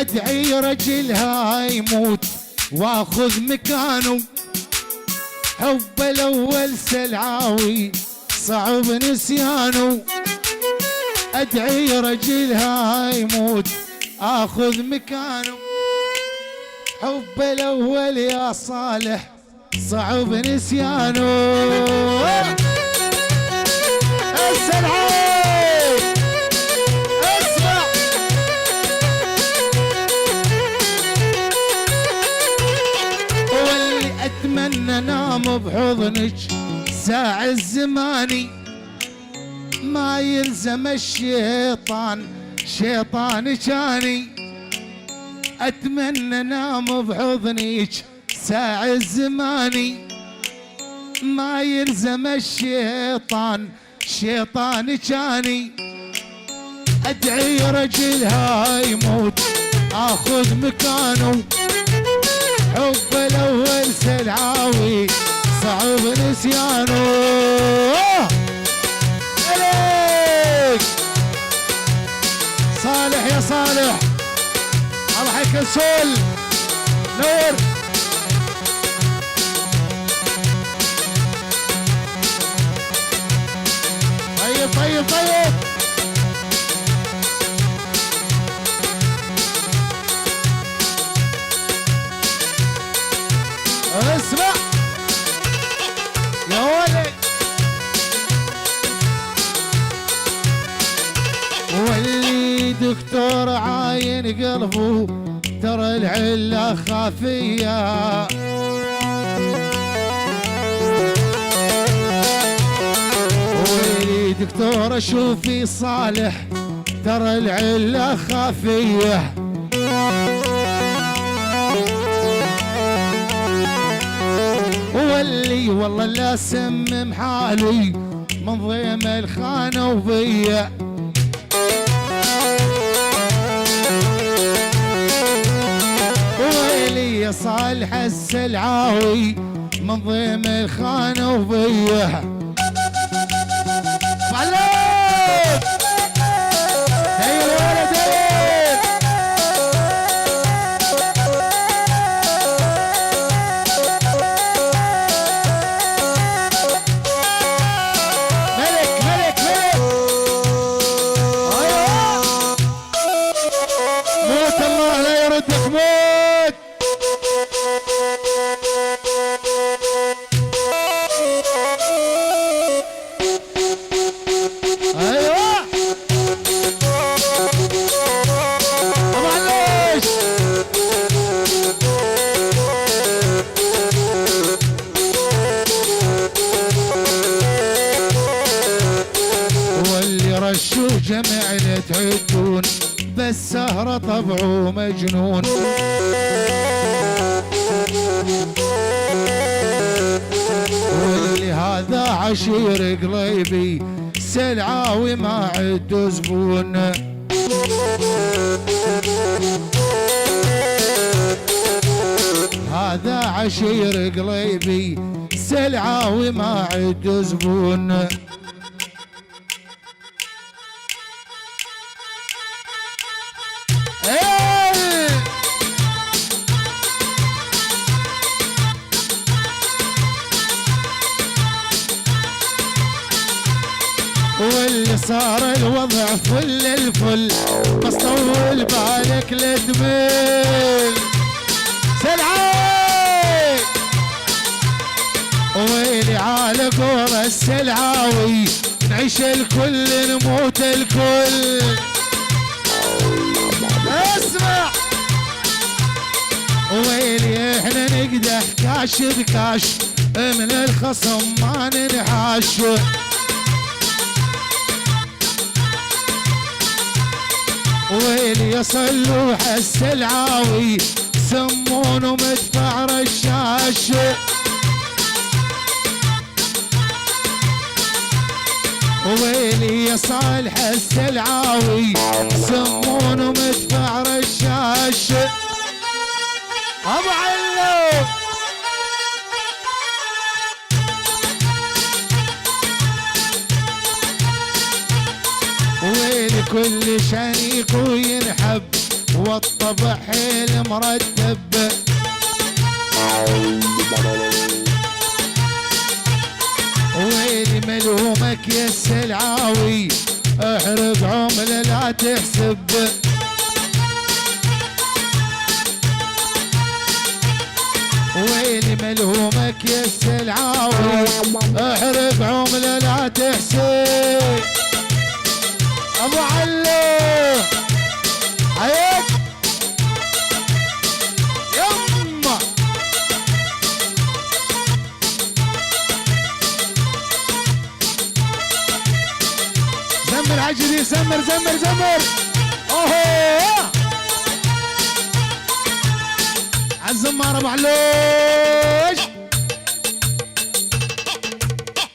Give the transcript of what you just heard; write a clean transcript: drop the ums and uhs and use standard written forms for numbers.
ادعي رجلها يموت واخذ مكانه، حب الاول سلعاوي صعب نسيانه، ادعي رجلها يموت اخذ مكانه، حب الاول يا صالح صعب نسيانه. السلعاوي اسمع، واللي اتمنى نام بحضنك ساع الزماني، ما يلزم الشيطان شيطان جاني، اتمنى نام بحضنك ساع الزماني، ما يلزم الشيطان شيطان جاني، ادعي رجلها يموت اخذ مكانه، حب الاول سلعاوي صعب نسيانه. عليك صالح يا صالح، الله يكسل نور. طيب طيب طيب اسمع يا ولد، واللي دكتور عاين قلبه ترى العلة خافية، واللي دكتور شوفي صالح ترى العلة خافية، واللي والله لا سمم حالي من ضيم الخانة وفيا، ويلي يا صالح السلعاوي من ضيم الخانة وفيا. معلم داير ولا داير، ملك ملك ملك، ايوه موت الله لا يردك موت. ايوه معلش واللي رشوا جميعنا تعدون بس سهرة طبعه مجنون، واللي هذا عشير قليبي سلعاوي ما عدو زبون، هذا عشير قليبي سلعاوي ما عدو زبون. واللي صار الوضع فل الفل بس طول بالك لتمل سلعاوي، ويلي على قور السلعاوي نعيش الكل نموت الكل. اسمع ويلي احنا نقدح كاش بكاش من الخصم ما ننحاش، ويلي يا صلوح السلعاوي سمون ومدفع رشاش، ويلي يا صالح السلعاوي سمون ومدفع رشاش. ابو علو ويلي كل شنيق وينحب والطبع حيل مرتب. ويلي ملومك يا السلعاوي، احرق عمله لا تحسب. ويلي ملومك يا السلعاوي، احرق عمله لا تحسب. ابو علي حياك يما. زمر عجلي، زمر زمر زمر. اوه عالزمار ابو علي.